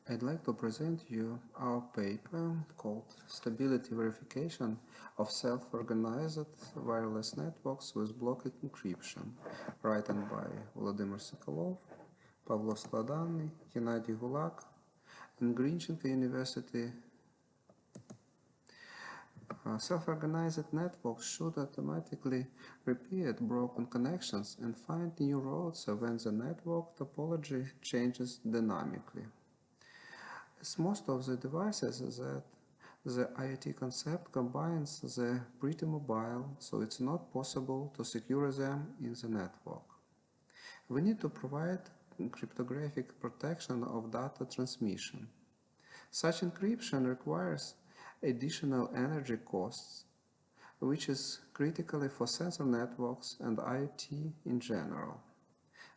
I'd like to present you our paper called Stability Verification of Self-Organized Wireless Networks with Block Encryption, written by Volodymyr Sokolov, Pavlo Skladannyi, Hennadii Hulak, and Grinchen University. Self-organized networks should automatically repair broken connections and find new routes when the network topology changes dynamically. As most of the devices that the IoT concept combines the pretty mobile, so it's not possible to secure them in the network. We need to provide cryptographic protection of data transmission. Such encryption requires additional energy costs, which is critical for sensor networks and IoT in general.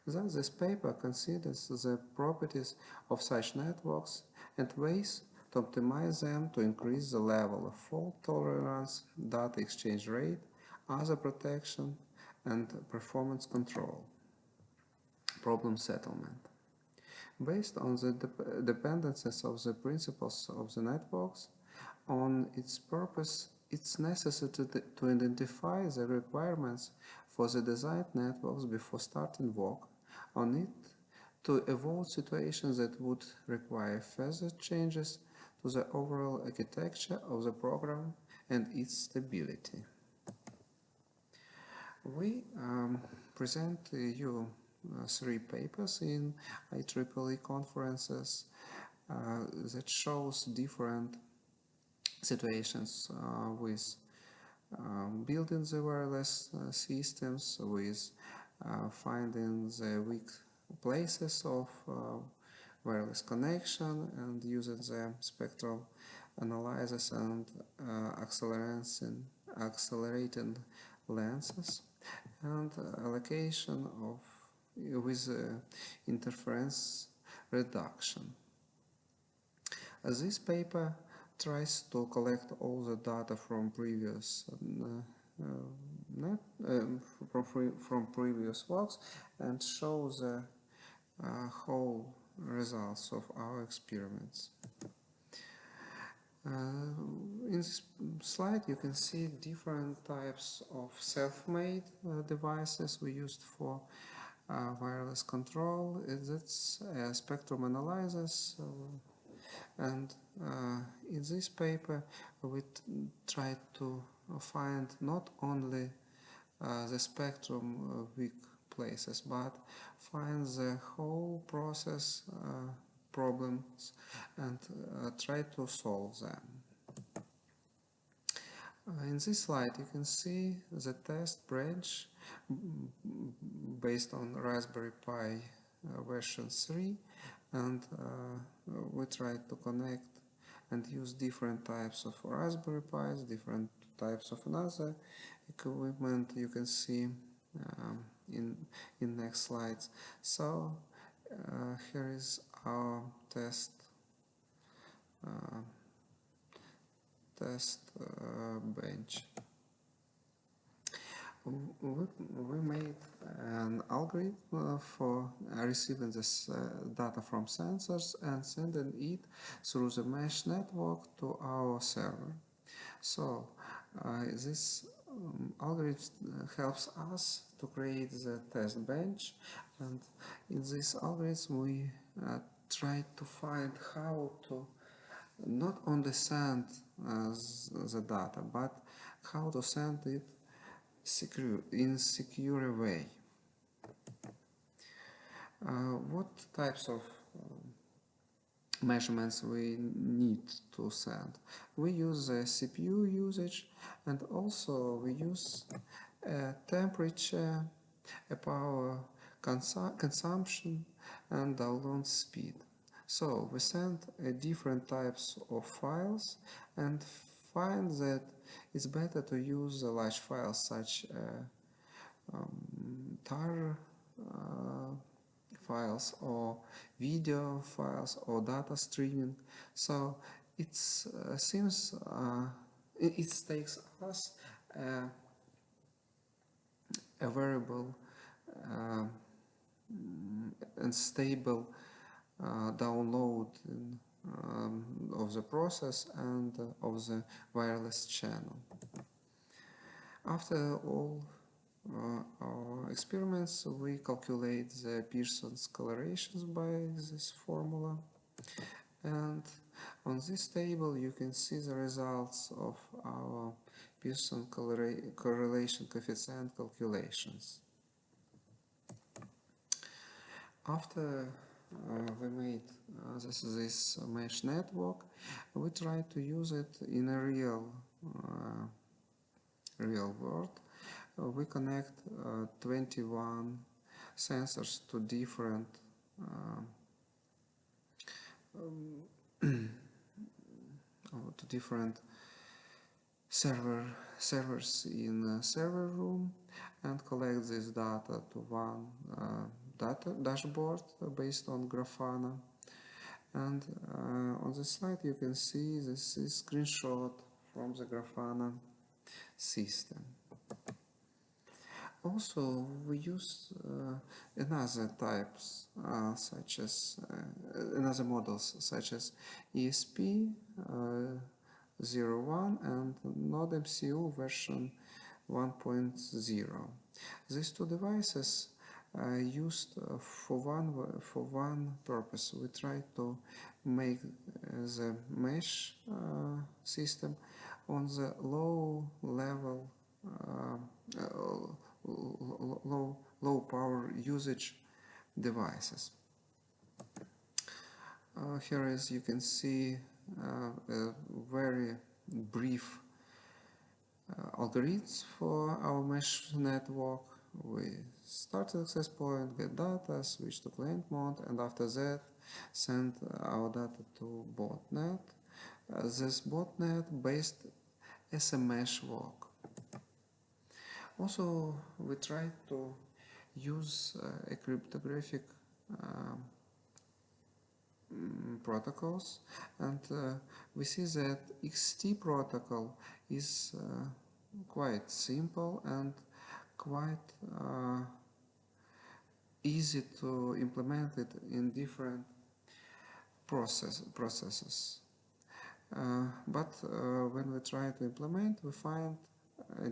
Thus, this paper considers the properties of such networks and ways to optimize them to increase the level of fault tolerance, data exchange rate, other protection, and performance control. Problem settlement. Based on the dependencies of the principles of the networks, on its purpose, it's necessary to identify the requirements for the designed networks before starting work on it to avoid situations that would require further changes to the overall architecture of the program and its stability. We present you 3 papers in IEEE conferences that shows different situations with building the wireless systems, with finding the weak places of wireless connection and using the spectral analysis and accelerating lenses, and allocation of with interference reduction. This paper tries to collect all the data from previous from previous works and show the whole results of our experiments. In this slide you can see different types of self-made devices we used for wireless control. It's spectrum analysis, and in this paper we try to find not only the spectrum weak places, but find the whole process problems and try to solve them. In this slide you can see the test branch based on Raspberry Pi version 3, and we tried to connect and use different types of Raspberry Pis, different types of another equipment you can see in next slides. So here is our test bench. We made an algorithm for receiving this data from sensors and sending it through the mesh network to our server. So this algorithm helps us to create the test bench, and in this algorithm we try to find how to not only send the data, but how to send it in secure way. What types of measurements we need to send? We use the CPU usage, and also we use temperature, power consumption, and download speed. So we send different types of files and find that it's better to use large files such tar files or video files or data streaming. So it seems it takes us a variable and stable download of the process and of the wireless channel. After all our experiments, we calculate the Pearson's correlations by this formula, and on this table you can see the results of our Pearson correlation coefficient calculations. After we made this mesh network, we try to use it in a real world. We connect 21 sensors to different servers in a server room, and collect this data to one data dashboard based on Grafana. And on this slide you can see this is screenshot from the Grafana system. Also, we use another types such as another models such as ESP01 and NodeMCU version 1.0. These two devices are used for one purpose. We try to make the mesh system on the low level low power usage devices. Here, as you can see, a very brief algorithms for our mesh network. We start at access point, get data, switch to client mode, and after that send our data to botnet. This botnet based as a mesh walk. Also, we try to use a cryptographic protocols, and we see that XT protocol is quite simple and quite easy to implement it in different processes. But when we try to implement, we find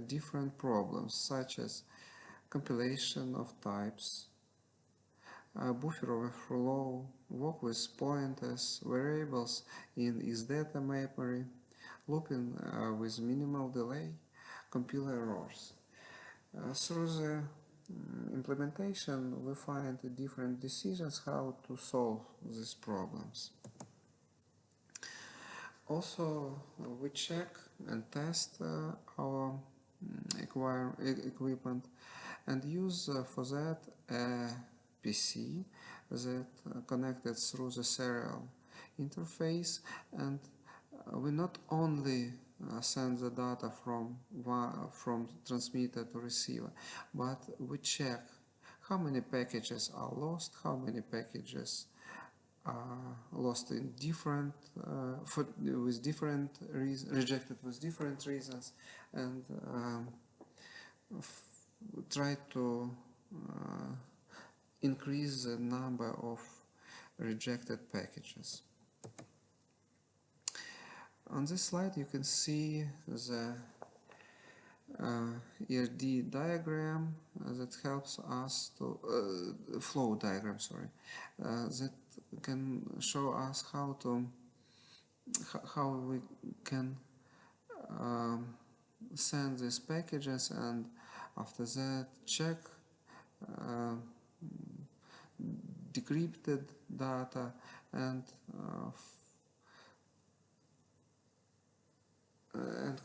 different problems such as compilation of types, buffer overflow, work with pointers, variables in X-data memory, looping with minimal delay, compiler errors. Through the implementation, we find different decisions how to solve these problems. Also, we check and test our equipment and use for that a PC that connected through the serial interface, and we not only send the data from transmitter to receiver, but we check how many packages are lost, how many packages lost in different with different rejected with different reasons, and try to increase the number of rejected packages. On this slide you can see the ERD diagram that helps us to flow diagram, sorry, that can show us how we can send these packages, and after that check decrypted data and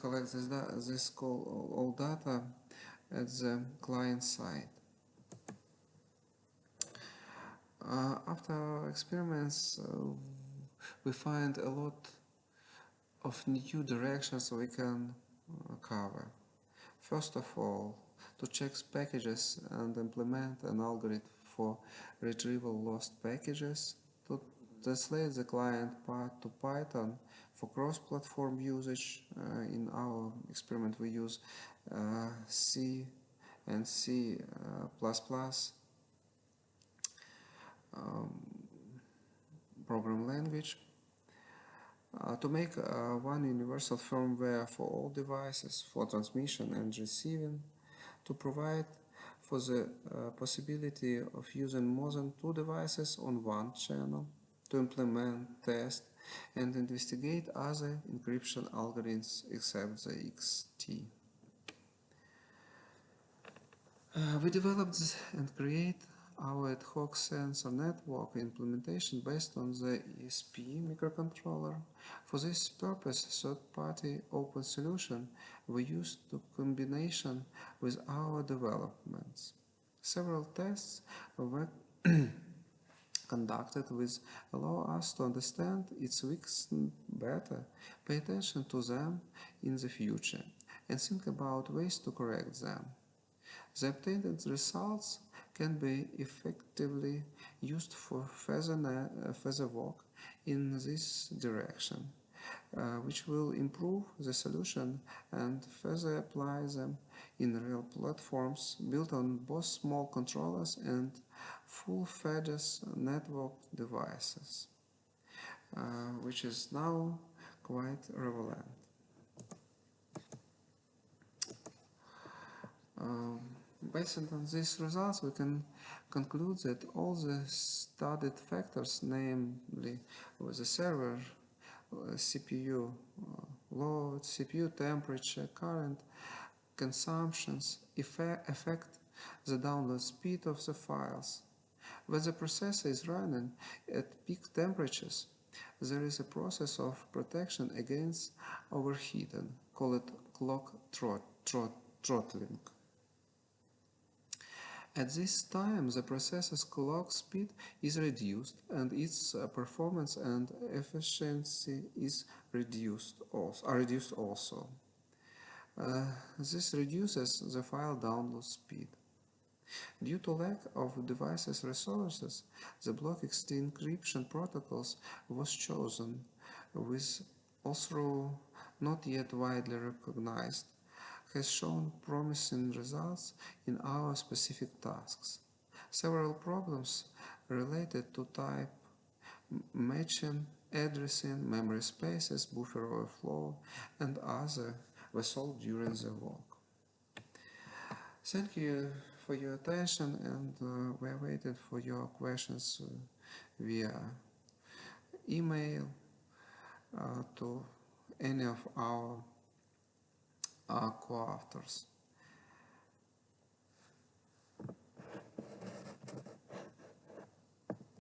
collect this all data at the client side. After our experiments, we find a lot of new directions we can cover. First of all, to check packages and implement an algorithm for retrieval lost packages, to translate the client part to Python for cross-platform usage. In our experiment we use C and C++. program language, to make one universal firmware for all devices for transmission and receiving, to provide for the possibility of using more than two devices on one channel, to implement, test, and investigate other encryption algorithms except the XT. We developed and create our ad hoc sensor network implementation based on the ESP microcontroller. For this purpose, third-party open solution we used in combination with our developments. Several tests were conducted which allow us to understand its weaknesses better, pay attention to them in the future, and think about ways to correct them. The obtained results can be effectively used for further work in this direction, which will improve the solution and further apply them in real platforms built on both small controllers and full-fledged network devices, which is now quite relevant. Based on these results, we can conclude that all the studied factors, namely the server, CPU load, CPU temperature, current, consumptions, affect the download speed of the files. When the processor is running at peak temperatures, there is a process of protection against overheating, called clock throttling. At this time, the processor's clock speed is reduced and its performance and efficiency is reduced also. This reduces the file download speed. Due to lack of devices resources, the block XT encryption protocols was chosen, with although not yet widely recognized, has shown promising results in our specific tasks. Several problems related to type matching, addressing, memory spaces, buffer overflow, and other were solved during the work. Thank you for your attention, and we're waiting for your questions via email to any of our co-authors.